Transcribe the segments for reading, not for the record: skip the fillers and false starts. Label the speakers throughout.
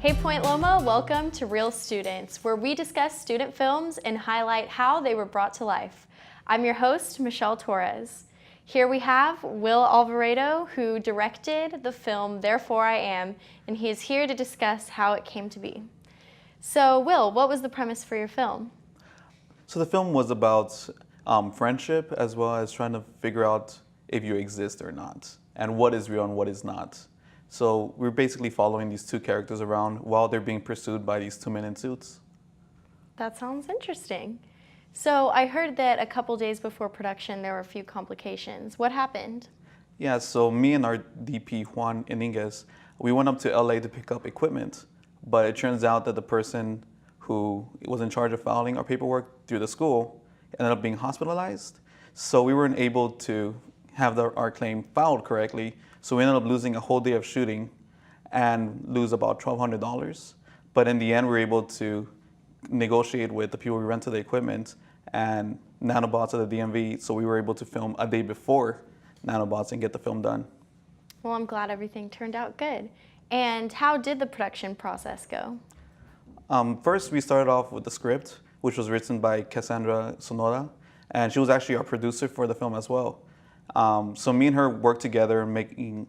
Speaker 1: Hey Point Loma, welcome to Real Students, where we discuss student films and highlight how they were brought to life. I'm your host, Michelle Torres. Here we have Will Alvarado, who directed the film Therefore I Am, and he is here to discuss how it came to be. So Will, what was the premise for your film?
Speaker 2: So the film was about friendship, as well as trying to figure out if you exist or not, and what is real and what is not. So we're basically following these two characters around while they're being pursued by these two men in suits.
Speaker 1: That sounds interesting. So I heard that a couple days before production there were a few complications. What happened?
Speaker 2: Yeah, so me and our DP, Juan Iniguez, we went up to LA to pick up equipment, but it turns out that the person who was in charge of filing our paperwork through the school ended up being hospitalized. So we weren't able to have our claim filed correctly. So we ended up losing a whole day of shooting and lose about $1,200. But in the end, we were able to negotiate with the people we rented the equipment and Nanobots at the DMV. So we were able to film a day before Nanobots and get the film done.
Speaker 1: Well, I'm glad everything turned out good. And how did the production process go?
Speaker 2: First, we started off with the script, which was written by Cassandra Sonora, and she was actually our producer for the film as well. So me and her worked together making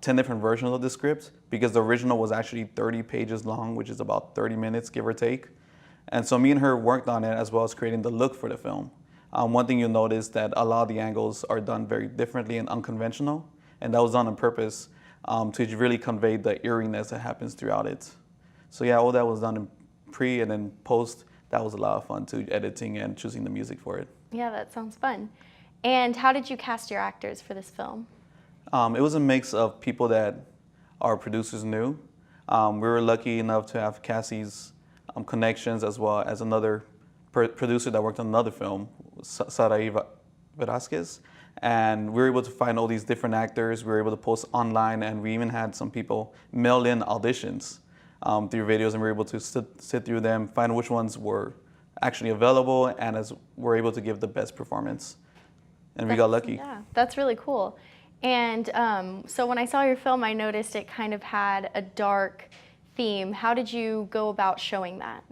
Speaker 2: 10 different versions of the script, because the original was actually 30 pages long, which is about 30 minutes, give or take. And so me and her worked on it, as well as creating the look for the film. One thing you'll notice that a lot of the angles are done very differently and unconventional, and that was done on purpose to really convey the eeriness that happens throughout it. So yeah, all that was done in pre and then post. That was a lot of fun too, editing and choosing the music for it.
Speaker 1: Yeah, that sounds fun. And how did you cast your actors for this film?
Speaker 2: It was a mix of people that our producers knew. We were lucky enough to have Cassie's connections, as well as another producer that worked on another film, Sarai Velazquez. And we were able to find all these different actors. We were able to post online, and we even had some people mail in auditions through videos, and we were able to sit through them, find which ones were actually available, and as we're able to give the best performance. And we got lucky.
Speaker 1: Yeah, that's really cool. And so when I saw your film, I noticed it kind of had a dark theme. How did you go about showing that?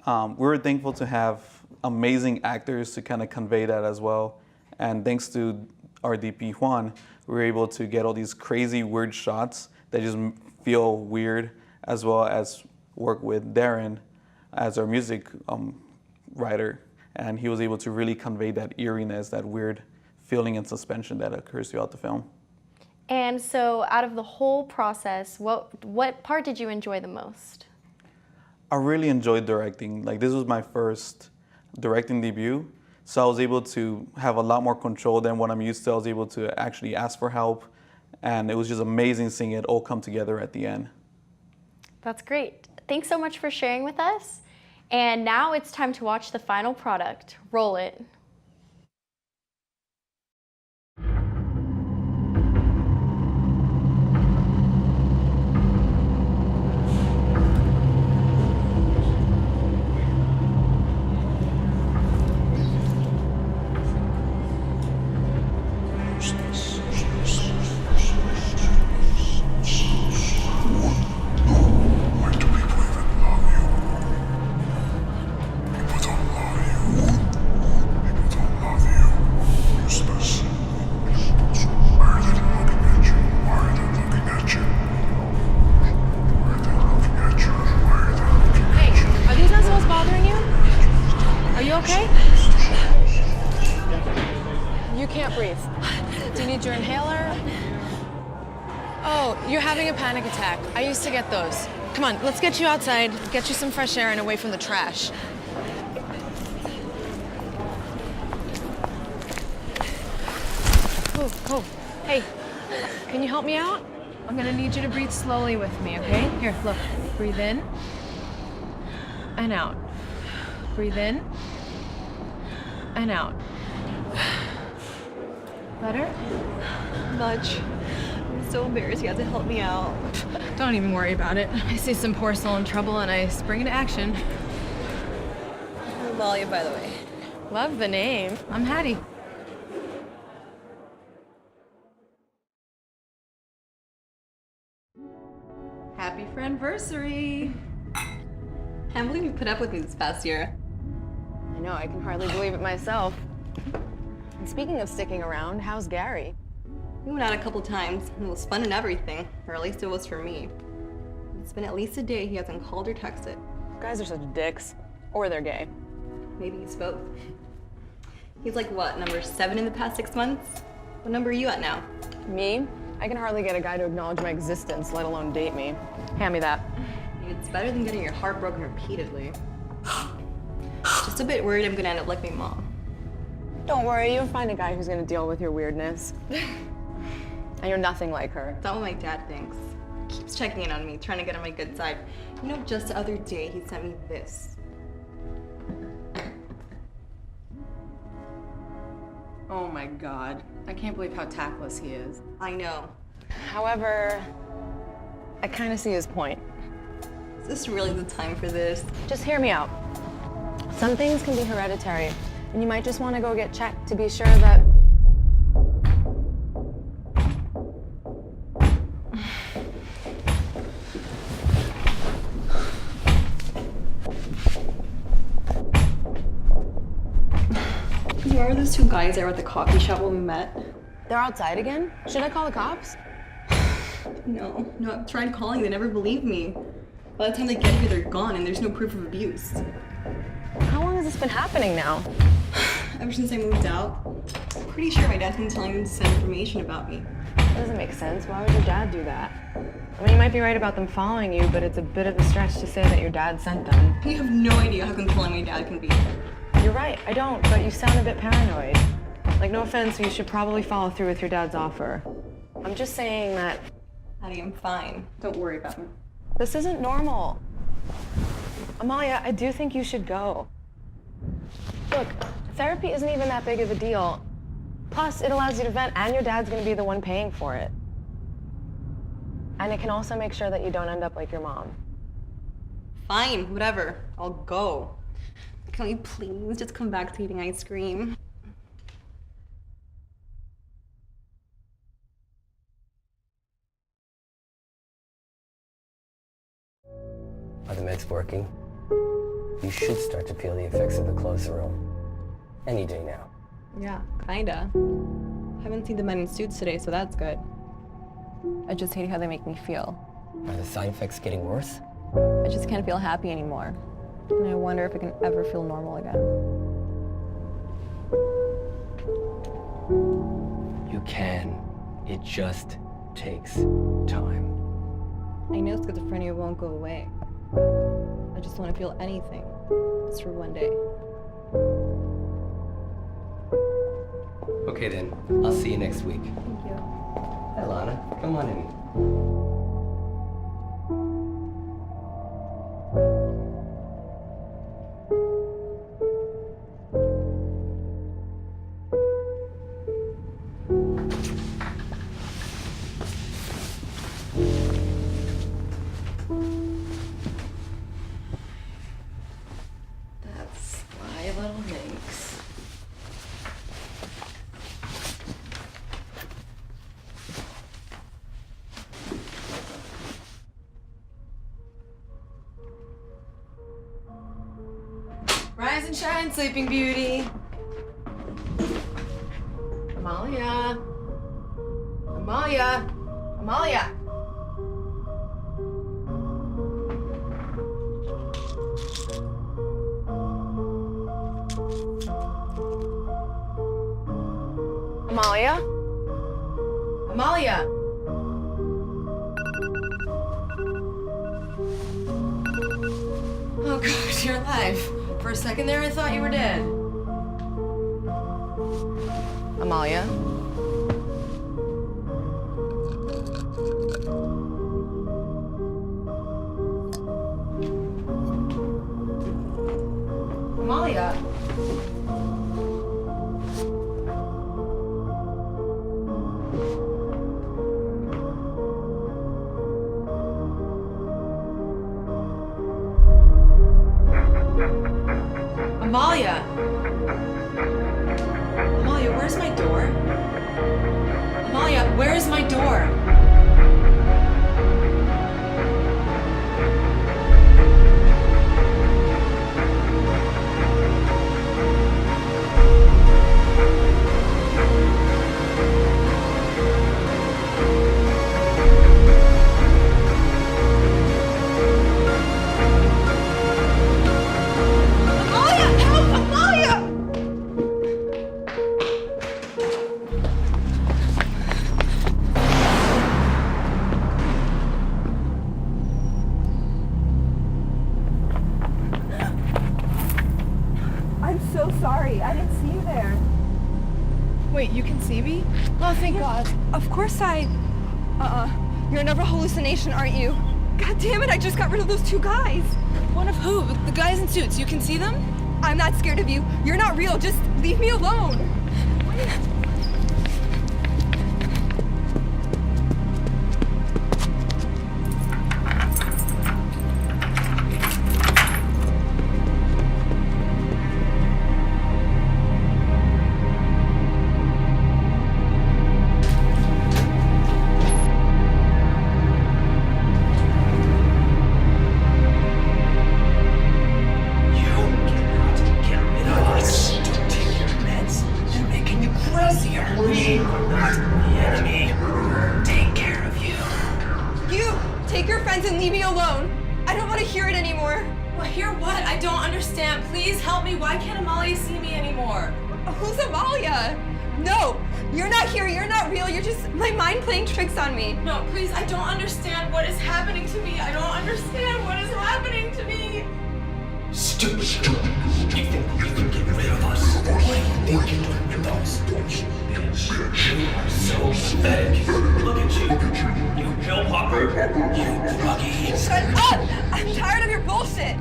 Speaker 2: We were thankful to have amazing actors to kind of convey that as well. And thanks to our DP, Juan, we were able to get all these crazy, weird shots that just feel weird, as well as work with Darren as our music writer. And he was able to really convey that eeriness, that weird feeling and suspension that occurs throughout the film.
Speaker 1: And so out of the whole process, what part did you enjoy the most?
Speaker 2: I really enjoyed directing. Like, this was my first directing debut, so I was able to have a lot more control than what I'm used to. I was able to actually ask for help, and it was just amazing seeing it all come together at the end.
Speaker 1: That's great. Thanks so much for sharing with us. And now it's time to watch the final product. Roll it.
Speaker 3: Okay? You can't breathe. Do you need your inhaler? Oh, you're having a panic attack. I used to get those. Come on, let's get you outside, get you some fresh air and away from the trash. Oh, hey, can you help me out? I'm gonna need you to breathe slowly with me, okay? Here, look, breathe in and out. Breathe in and out. Better?
Speaker 4: Much. I'm so embarrassed. You have to help me out.
Speaker 3: Don't even worry about it. I see some poor soul in trouble and I spring into action.
Speaker 4: I'm Malia, by the way.
Speaker 3: Love the name. I'm Hattie. Happy friends.
Speaker 4: anniversary. Can't believe you put up with me this past year.
Speaker 3: I know, I can hardly believe it myself. And speaking of sticking around, how's Gary?
Speaker 4: We went out a couple times, and it was fun and everything, or at least it was for me. It's been at least a day he hasn't called or texted.
Speaker 3: Guys are such dicks. Or they're gay.
Speaker 4: Maybe he's both. He's like what, number 7 in the past 6 months? What number are you at now?
Speaker 3: Me? I can hardly get a guy to acknowledge my existence, let alone date me. Hand me that.
Speaker 4: It's better than getting your heart broken repeatedly. Just a bit worried I'm gonna end up like my mom.
Speaker 3: Don't worry, you'll find a guy who's gonna deal with your weirdness. And you're nothing like her.
Speaker 4: That's not what my dad thinks. Keeps checking in on me, trying to get on my good side. You know, just the other day he sent me this.
Speaker 3: Oh my God. I can't believe how tactless he is.
Speaker 4: I know.
Speaker 3: However, I kind of see his point.
Speaker 4: Is this really the time for this?
Speaker 3: Just hear me out. Some things can be hereditary, and you might just want to go get checked to be sure that...
Speaker 4: Remember those 2 guys that were at the coffee shop when we met?
Speaker 3: They're outside again? Should I call the cops?
Speaker 4: No, I've tried calling, they never believe me. By the time they get here, they're gone and there's no proof of abuse.
Speaker 3: How long has this been happening now?
Speaker 4: Ever since I moved out. I'm pretty sure my dad's been telling them to send information about me.
Speaker 3: That doesn't make sense. Why would your dad do that? I mean, you might be right about them following you, but it's a bit of a stretch to say that your dad sent them.
Speaker 4: You have no idea how controlling my dad can be.
Speaker 3: You're right, I don't, but you sound a bit paranoid. Like, no offense, you should probably follow through with your dad's offer. I'm just saying that
Speaker 4: Addie, I'm fine. Don't worry about me.
Speaker 3: this isn't normal. Amalia, I do think you should go. Look, therapy isn't even that big of a deal. Plus, it allows you to vent, and your dad's gonna be the one paying for it. And it can also make sure that you don't end up like your mom.
Speaker 4: Fine, whatever. I'll go. Can we please just come back to eating ice cream?
Speaker 5: Are the meds working? You should start to feel the effects of the closed room. Any day now.
Speaker 4: Yeah, kinda. Haven't seen the men in suits today, so that's good. I just hate how they make me feel.
Speaker 5: Are the side effects getting worse?
Speaker 4: I just can't feel happy anymore. And I wonder if I can ever feel normal again.
Speaker 5: You can. It just takes time.
Speaker 4: I know schizophrenia won't go away. I just want to feel anything, just for one day.
Speaker 5: Okay then, I'll see you next week.
Speaker 4: Thank you.
Speaker 5: Hi Lana, come on in.
Speaker 4: That's my little minx.
Speaker 3: Rise and shine, Sleeping Beauty. Amalia. Amalia. Amalia. Amalia? Amalia! Oh God, you're alive. For a second there, I thought you were dead. Amalia? Amalia? Amalia! Amalia, where's my door? Amalia, where is my door?
Speaker 6: so sorry. I didn't see you there.
Speaker 3: Wait, you can see me? Oh, thank God.
Speaker 6: Of course you're another hallucination, aren't you? God damn it, I just got rid of those two guys.
Speaker 3: One of who? The guys in suits. You can see them?
Speaker 6: I'm not scared of you. You're not real. Just leave me alone. Take your friends and leave me alone. I don't want to hear it anymore.
Speaker 3: Well, hear what? I don't understand. Please help me. Why can't Amalia see me anymore?
Speaker 6: Who's Amalia? No, you're not here. You're not real. You're just my mind playing tricks on me.
Speaker 3: No, please, I don't understand what is happening to me. I don't understand what is happening to me.
Speaker 7: Stupid. You think you can get rid of us? What do you think you're doing with us? Bitch. You are so pathetic. Look at you. You pill popper. You druggie.
Speaker 6: Shut up! I'm tired of your bullshit.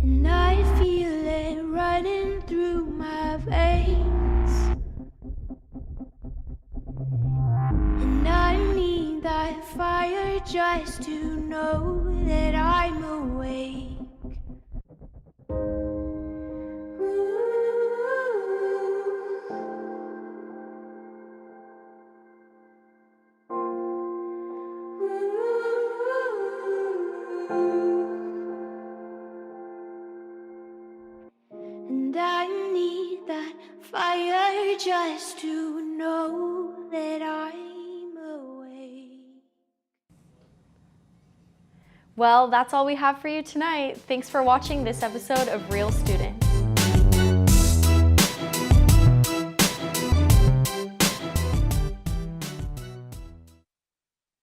Speaker 8: And I feel it running through my veins. And I need that fire just to know that I'm awake. And I need that fire just to know that I'm awake.
Speaker 1: Well, that's all we have for you tonight. Thanks for watching this episode of Real Students.